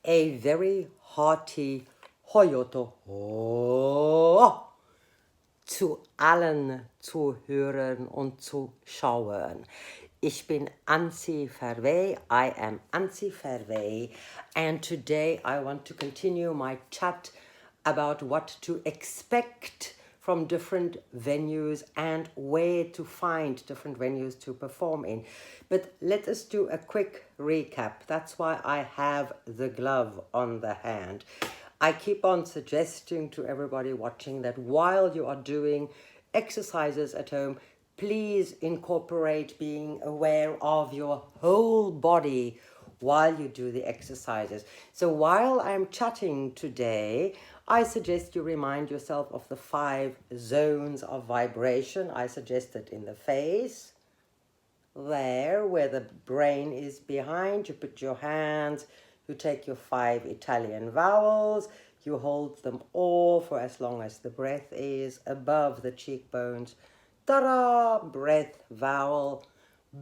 A very hearty Hoyoto Ho zu allen Zuhörern und Zuschauern. Ich bin Ansi Verwey, I am Ansi Verwey, and today I want to continue my chat about what to expect from different venues and where to find different venues to perform in. But let us do a quick recap. That's why I have the glove on the hand. I keep on suggesting to everybody watching that while you are doing exercises at home, please incorporate being aware of your whole body while you do the exercises. So while I'm chatting today, I suggest you remind yourself of the 5 zones of vibration I suggested in the face. There, where the brain is behind, you put your hands, you take your 5 Italian vowels, you hold them all for as long as the breath is above the cheekbones. Ta-da! Breath, vowel,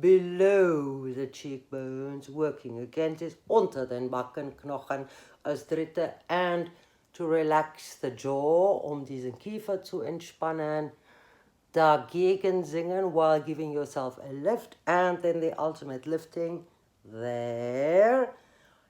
below the cheekbones, working against it, unter den Backenknochen als dritte, and to relax the jaw, diesen Kiefer zu entspannen. Dagegen singen while giving yourself a lift, and then the ultimate lifting there,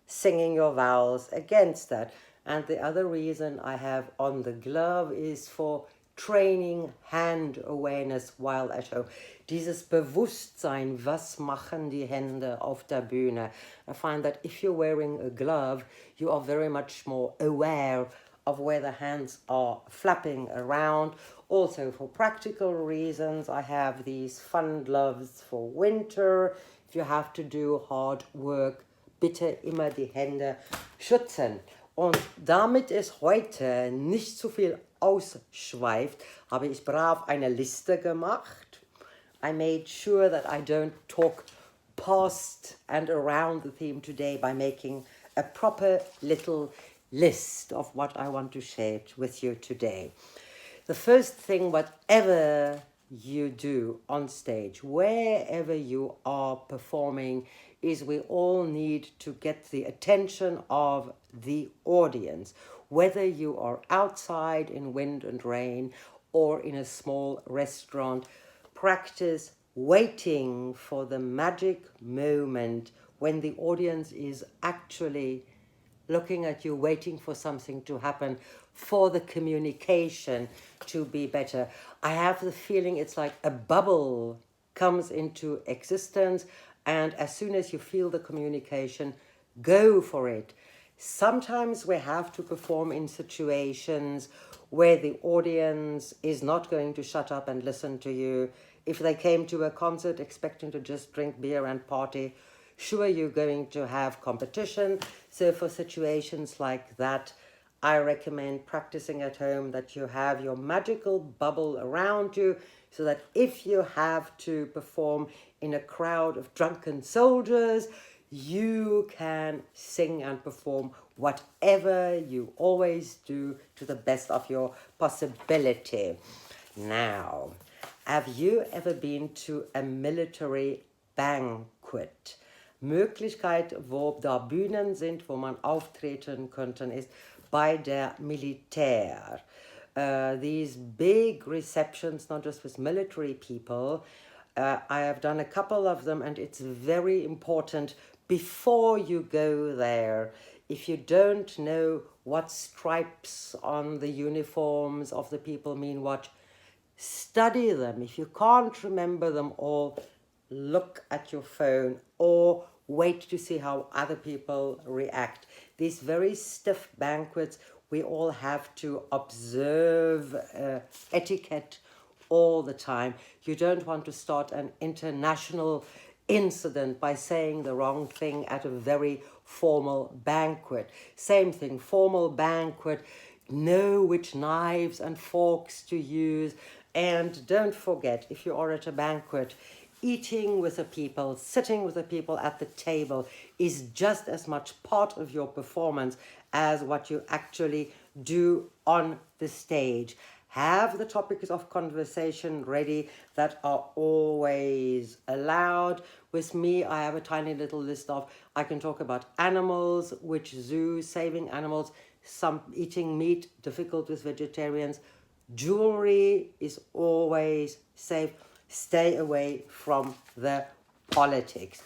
singing your vowels against that. And the other reason I have on the glove is for training hand awareness while at home. Dieses Bewusstsein, was machen die Hände auf der Bühne? I find that if you're wearing a glove, you are very much more aware of where the hands are flapping around. Also, for practical reasons, I have these fun gloves for winter. If you have to do hard work, bitte immer die Hände schützen. Und damit es heute nicht zu viel ausschweift, habe ich brav eine Liste gemacht. I made sure that I don't talk past and around the theme today by making a proper little list of what I want to share with you today. The first thing, whatever you do on stage, wherever you are performing, is we all need to get the attention of the audience, whether you are outside in wind and rain or in a small restaurant. Practice waiting for the magic moment when the audience is actually looking at you, waiting for something to happen, for the communication to be better. I have the feeling it's like a bubble comes into existence, and as soon as you feel the communication, go for it. Sometimes we have to perform in situations where the audience is not going to shut up and listen to you. If they came to a concert expecting to just drink beer and party, sure, you're going to have competition. So for situations like that, I recommend practicing at home, that you have your magical bubble around you, so that if you have to perform in a crowd of drunken soldiers, you can sing and perform whatever you always do to the best of your possibility. Now, have you ever been to a military banquet? Möglichkeit, wo da Bühnen sind, wo man auftreten könnte, ist bei der Militär. These big receptions, not just with military people, I have done a couple of them, and it's very important before you go there. If you don't know what stripes on the uniforms of the people mean what, study them. If you can't remember them all, look at your phone or wait to see how other people react. These very stiff banquets, we all have to observe etiquette all the time. You don't want to start an international incident by saying the wrong thing at a very formal banquet. Same thing, formal banquet, know which knives and forks to use. And don't forget, if you are at a banquet, eating with the people, sitting with the people at the table is just as much part of your performance as what you actually do on the stage. Have the topics of conversation ready that are always allowed. With me, I have a tiny little list of, I can talk about animals, which zoo, saving animals, some eating meat, difficult with vegetarians. Jewelry is always safe. Stay away from the politics.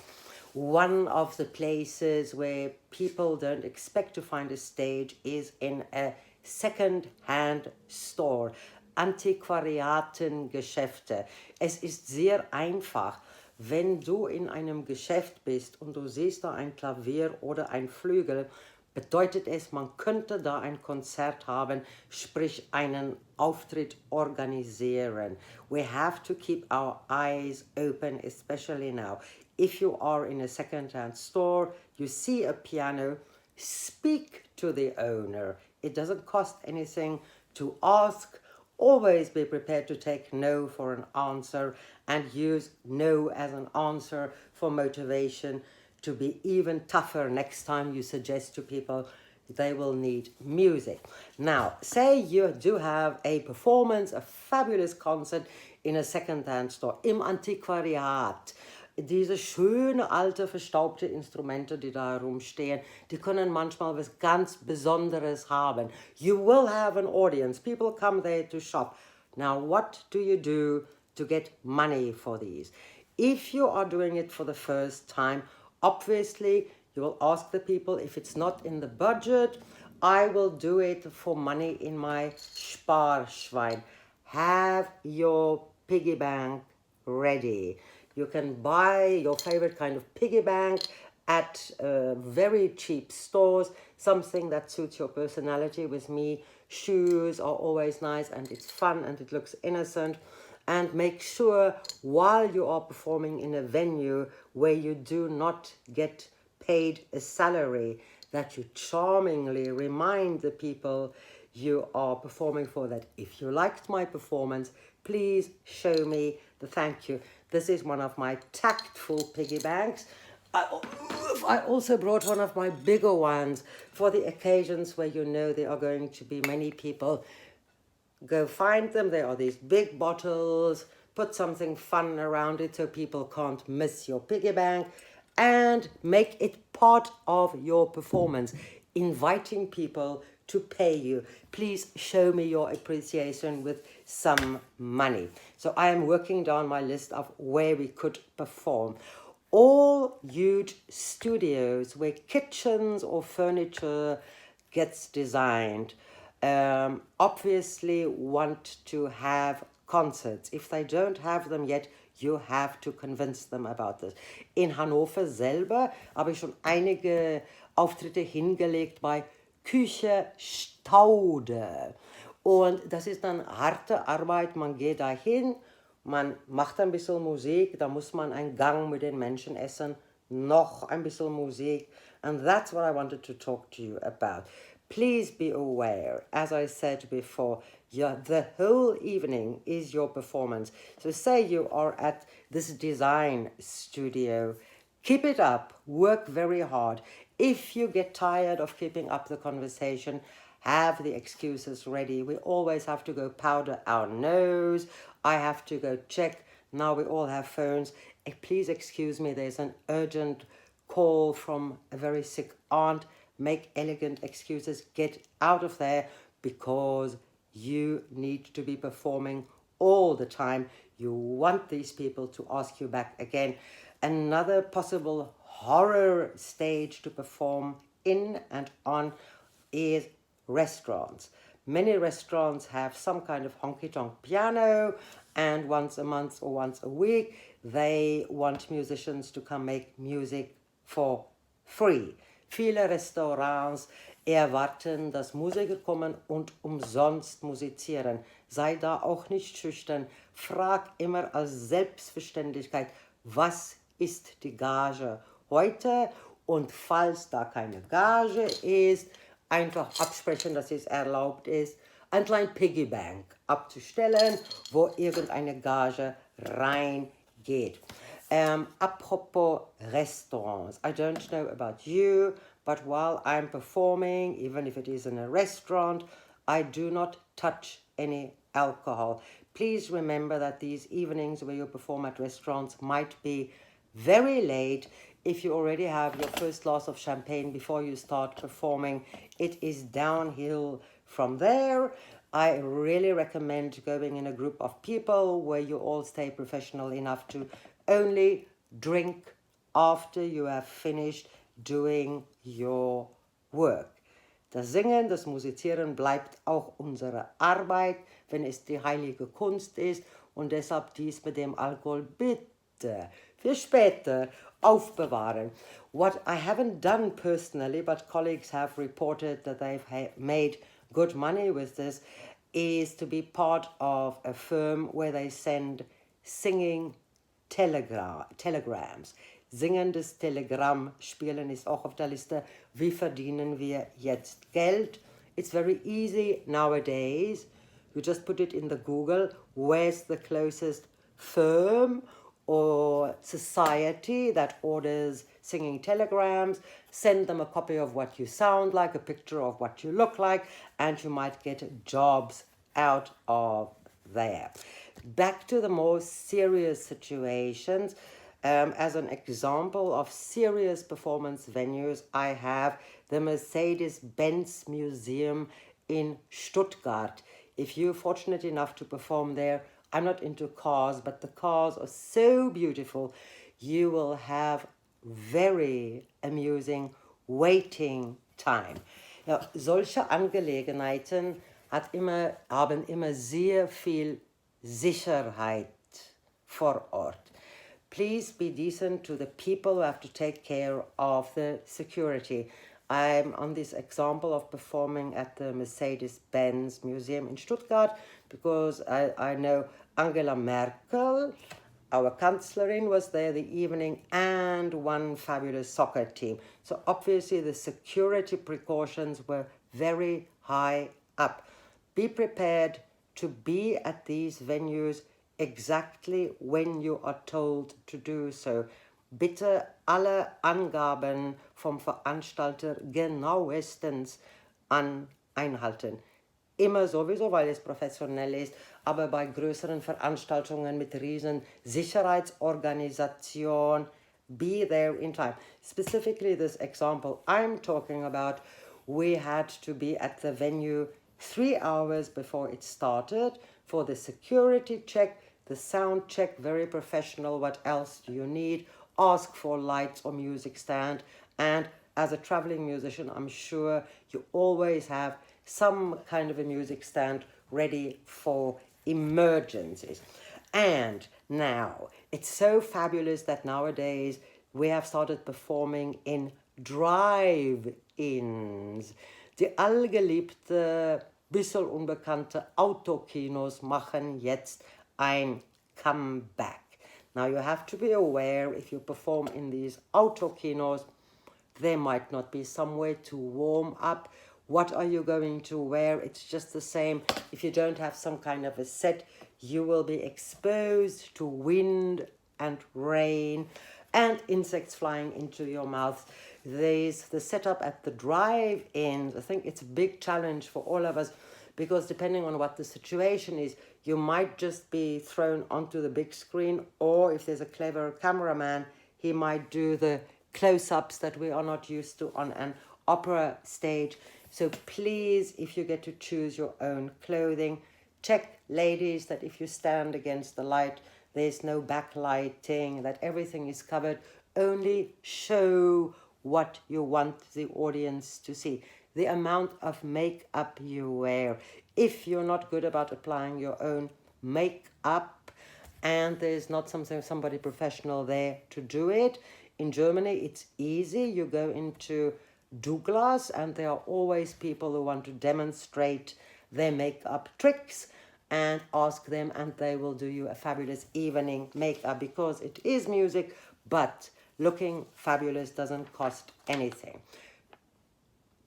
One of the places where people don't expect to find a stage is in a second-hand store. Antiquariatengeschäfte. Es ist sehr einfach, wenn du in einem Geschäft bist und du siehst da ein Klavier oder ein Flügel, bedeutet es, man könnte da ein Konzert haben, sprich einen Auftritt organisieren. We have to keep our eyes open, especially now. If you are in a second-hand store, you see a piano, speak to the owner. It doesn't cost anything to ask. Always be prepared to take no for an answer and use no as an answer for motivation to be even tougher next time you suggest to people they will need music. Now, say you do have a performance, a fabulous concert in a second-hand store, im Antiquariat. Diese schöne, alte, verstaubte Instrumente, die da herumstehen, die können manchmal was ganz Besonderes haben. You will have an audience. People come there to shop. Now, what do you do to get money for these? If you are doing it for the first time, obviously, you will ask the people, if it's not in the budget, I will do it for money in my Sparschwein. Have your piggy bank ready. You can buy your favorite kind of piggy bank at very cheap stores, something that suits your personality. With me, shoes are always nice and it's fun and it looks innocent. And make sure while you are performing in a venue where you do not get paid a salary, that you charmingly remind the people you are performing for that if you liked my performance, please show me the thank you. This is one of my tactful piggy banks. I also brought one of my bigger ones for the occasions where you know there are going to be many people. Go find them. There are these big bottles. Put something fun around it so people can't miss your piggy bank. And make it part of your performance. Inviting people to pay you. Please show me your appreciation with some money. So I am working down my list of where we could perform. All huge studios where kitchens or furniture gets designed obviously want to have concerts. If they don't have them yet, you have to convince them about this. In Hannover selber habe ich schon einige Auftritte hingelegt bei Küche Staude. Und das ist dann harte Arbeit. Man geht dahin, man macht ein bisschen Musik, da muss man einen Gang mit den Menschen essen, noch ein bisschen Musik. And that's what I wanted to talk to you about. Please be aware, as I said before, the whole evening is your performance. So say you are at this design studio, keep it up, work very hard. If you get tired of keeping up the conversation, have the excuses ready. We always have to go powder our nose. I have to go check. Now we all have phones. Please excuse me, there's an urgent call from a very sick aunt. Make elegant excuses. Get out of there because you need to be performing all the time. You want these people to ask you back again. Another possible horror stage to perform in and on is restaurants. Many restaurants have some kind of honky-tonk piano, and once a month or once a week, they want musicians to come make music for free. Viele Restaurants erwarten, dass Musiker kommen und umsonst musizieren. Sei da auch nicht schüchtern. Frag immer als Selbstverständlichkeit, was ist die Gage heute? Und falls da keine Gage ist, einfach absprechen, dass es erlaubt ist, ein kleines Piggybank abzustellen, wo irgendeine Gage reingeht. Apropos restaurants, I don't know about you, but while I'm performing, even if it is in a restaurant, I do not touch any alcohol. Please remember that these evenings where you perform at restaurants might be very late. If you already have your first glass of champagne before you start performing, it is downhill from there. I really recommend going in a group of people where you all stay professional enough to only drink after you have finished doing your work. Das Singen, das Musizieren bleibt auch unsere Arbeit, wenn es die heilige Kunst ist, und deshalb dies mit dem Alkohol bitte für später aufbewahren. What I haven't done personally, but colleagues have reported that they've made good money with this, is to be part of a firm where they send singing telegrams. Singendes Telegramm spielen ist auch auf der Liste. Wie verdienen wir jetzt Geld? It's very easy nowadays. You just put it in the Google. Where's the closest firm or society that orders singing telegrams? Send them a copy of what you sound like, a picture of what you look like, and you might get jobs out of there. Back to the more serious situations. As an example of serious performance venues, I have the Mercedes-Benz Museum in Stuttgart. If you're fortunate enough to perform there, I'm not into cars, but the cars are so beautiful. You will have very amusing waiting time. Ja, solche Angelegenheiten haben immer sehr viel Sicherheit vor Ort. Please be decent to the people who have to take care of the security. I'm on this example of performing at the Mercedes-Benz Museum in Stuttgart because I know Angela Merkel, our Kanzlerin, was there the evening, and one fabulous soccer team. So obviously the security precautions were very high up. Be prepared to be at these venues exactly when you are told to do so. Bitte alle Angaben vom Veranstalter genauestens einhalten. Immer sowieso, weil es professionell ist, aber bei größeren Veranstaltungen mit riesen Sicherheitsorganisation, be there in time. Specifically this example I'm talking about, we had to be at the venue 3 hours before it started for the security check, the sound check, very professional. What else do you need? Ask for lights or music stand. And as a traveling musician, I'm sure you always have some kind of a music stand ready for emergencies. And now, it's so fabulous that nowadays we have started performing in drive-ins. Die allgeliebte, bisschen unbekannte Autokinos machen jetzt ein comeback. Now you have to be aware, if you perform in these autokinos, there might not be somewhere to warm up. What are you going to wear? It's just the same. If you don't have some kind of a set, you will be exposed to wind and rain and insects flying into your mouth. There's the setup at the drive-ins. I think it's a big challenge for all of us because depending on what the situation is, you might just be thrown onto the big screen, or if there's a clever cameraman, he might do the close-ups that we are not used to on an opera stage. So please, if you get to choose your own clothing, check, ladies, that if you stand against the light, there's no backlighting, that everything is covered. Only show what you want the audience to see. The amount of makeup you wear. If you're not good about applying your own makeup and there's not somebody professional there to do it, in Germany it's easy. You go into Douglas and there are always people who want to demonstrate their makeup tricks, and ask them and they will do you a fabulous evening makeup because it is music, but looking fabulous doesn't cost anything.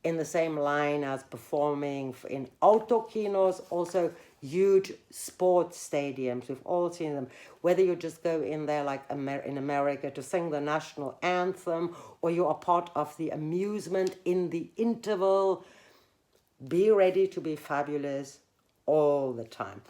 In the same line as performing in autokinos, also huge sports stadiums. We've all seen them. Whether you just go in there like in America to sing the national anthem, or you are part of the amusement in the interval, be ready to be fabulous all the time.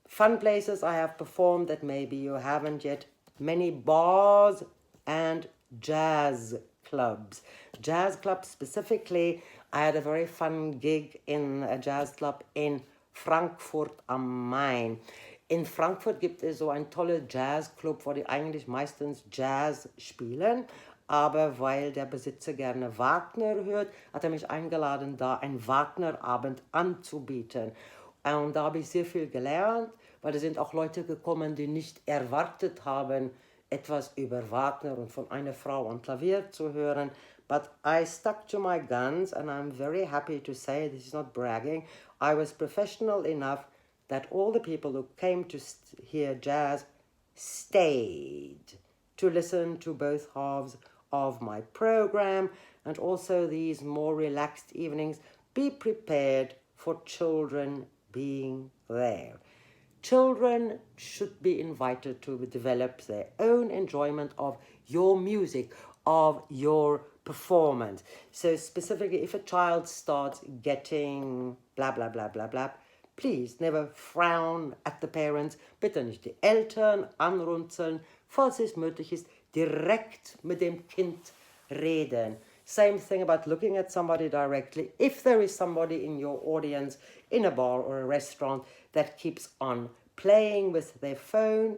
Fun places I have performed that maybe you haven't yet. Many bars and jazz clubs. Jazz clubs specifically, I had a very fun gig in a jazz club in Frankfurt am Main. In Frankfurt gibt es so einen tollen Jazzclub, wo die eigentlich meistens Jazz spielen. Aber weil der Besitzer gerne Wagner hört, hat er mich eingeladen, da einen Wagner-Abend anzubieten. Und da habe ich sehr viel gelernt, weil da sind auch Leute gekommen, die nicht erwartet haben, etwas über Wagner und von einer Frau am Klavier zu hören. But I stuck to my guns, and I'm very happy to say, this is not bragging, I was professional enough that all the people who came to hear jazz stayed to listen to both halves of my program, and also these more relaxed evenings. Be prepared for children being there. Children should be invited to develop their own enjoyment of your music, of your performance. So specifically, if a child starts getting blah, blah, blah, blah, blah, please never frown at the parents. Bitte nicht die Eltern anrunzeln. Falls es möglich ist, direkt mit dem Kind reden. Same thing about looking at somebody directly. If there is somebody in your audience in a bar or a restaurant that keeps on playing with their phone,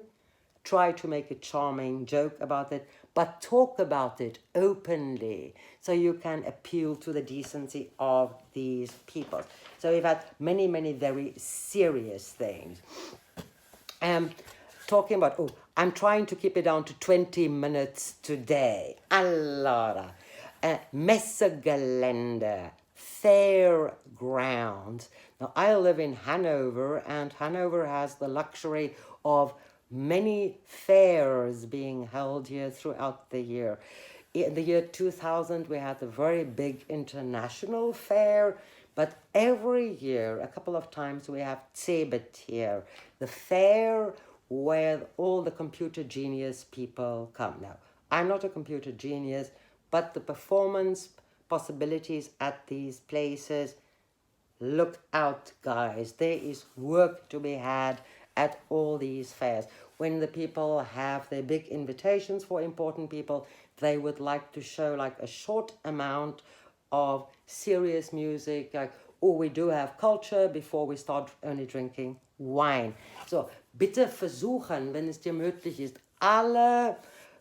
try to make a charming joke about it, but talk about it openly so you can appeal to the decency of these people. So we've had many, many very serious things. Talking about, I'm trying to keep it down to 20 minutes today. Allora, Messegelände, fairgrounds. Now, I live in Hanover, and Hanover has the luxury of many fairs being held here throughout the year. In the year 2000, we had a very big international fair, but every year, a couple of times, we have Cebit here, the fair where all the computer genius people come. Now, I'm not a computer genius, but the performance possibilities at these places, look out, guys. There is work to be had at all these fairs. When the people have their big invitations for important people, they would like to show like a short amount of serious music, like, we do have culture before we start only drinking wine. So, bitte versuchen, wenn es dir möglich ist, alle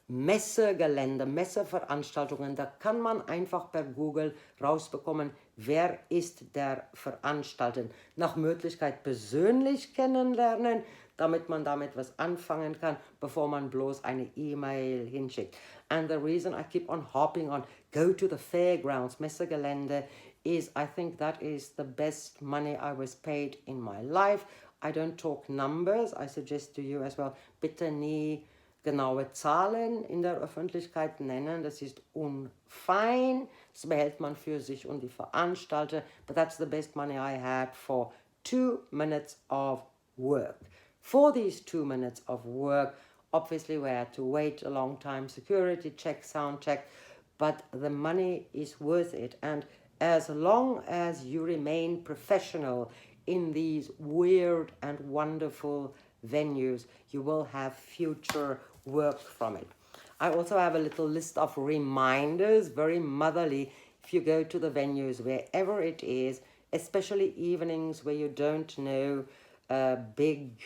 Messegelände, Messeveranstaltungen, da kann man einfach per Google rausbekommen, wer ist der Veranstalter. Nach Möglichkeit persönlich kennenlernen, damit man damit was anfangen kann, bevor man bloß eine E-Mail hinschickt. And the reason I keep on hopping on, go to the fairgrounds, Messegelände, is I think that is the best money I was paid in my life. I don't talk numbers, I suggest to you as well, bitte nie genaue Zahlen in der Öffentlichkeit nennen, das ist unfein, das behält man für sich und die Veranstalter, but that's the best money I had for 2 minutes of work. For these 2 minutes of work, obviously we had to wait a long time, security check, sound check, but the money is worth it, and as long as you remain professional in these weird and wonderful venues, you will have future work from it. I also have a little list of reminders, very motherly, if you go to the venues, wherever it is, especially evenings where you don't know big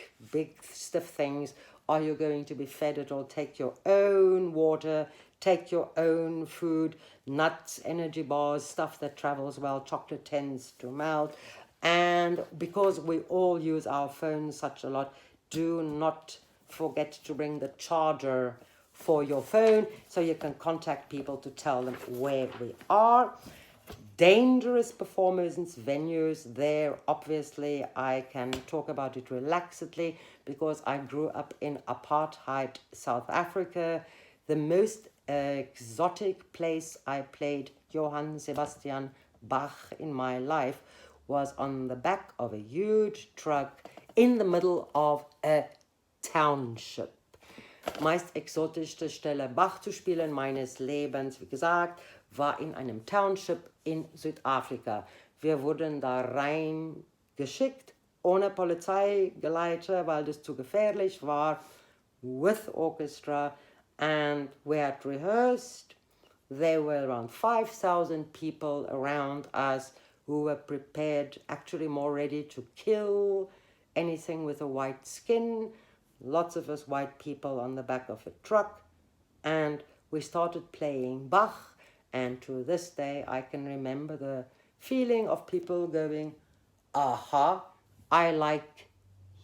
stiff things. Are you going to be fed at all? Take your own water, take your own food, nuts, energy bars, stuff that travels well, chocolate tends to melt. And because we all use our phones such a lot, do not forget to bring the charger for your phone so you can contact people to tell them where we are. Dangerous performance venues, there obviously I can talk about it relaxedly because I grew up in apartheid South Africa. The most exotic place I played Johann Sebastian Bach in my life was on the back of a huge truck in the middle of a township. Meist exotischste Stelle Bach zu spielen meines Lebens, wie gesagt, war in einem Township in Südafrika. Wir wurden da reingeschickt ohne Polizeigeleiter, weil das zu gefährlich war, with orchestra, and we had rehearsed. There were around 5,000 people around us who were prepared, actually more ready to kill anything with a white skin. Lots of us white people on the back of a truck. And we started playing Bach. And to this day, I can remember the feeling of people going, aha, I like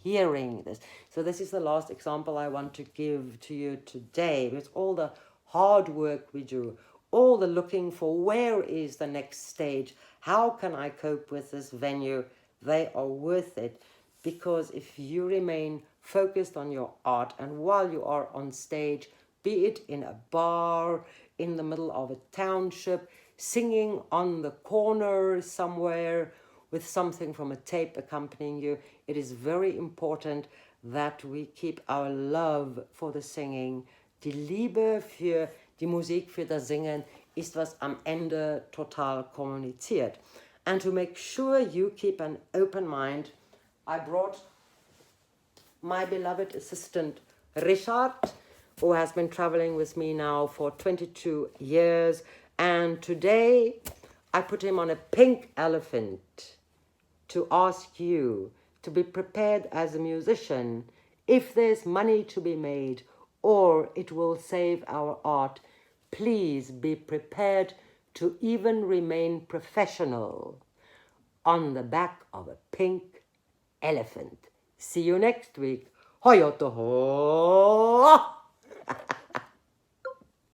hearing this. So this is the last example I want to give to you today. With all the hard work we do, all the looking for where is the next stage, how can I cope with this venue, they are worth it. Because if you remain focused on your art, and while you are on stage, be it in a bar, in the middle of a township, singing on the corner somewhere with something from a tape accompanying you, it is very important that we keep our love for the singing. Die Liebe für die Musik, für das Singen ist, was am Ende total kommuniziert. And to make sure you keep an open mind, I brought my beloved assistant Richard, who has been traveling with me now for 22 years. And today I put him on a pink elephant to ask you to be prepared as a musician. If there's money to be made or it will save our art, please be prepared to even remain professional on the back of a pink elephant. See you next week. Hoyoto ho!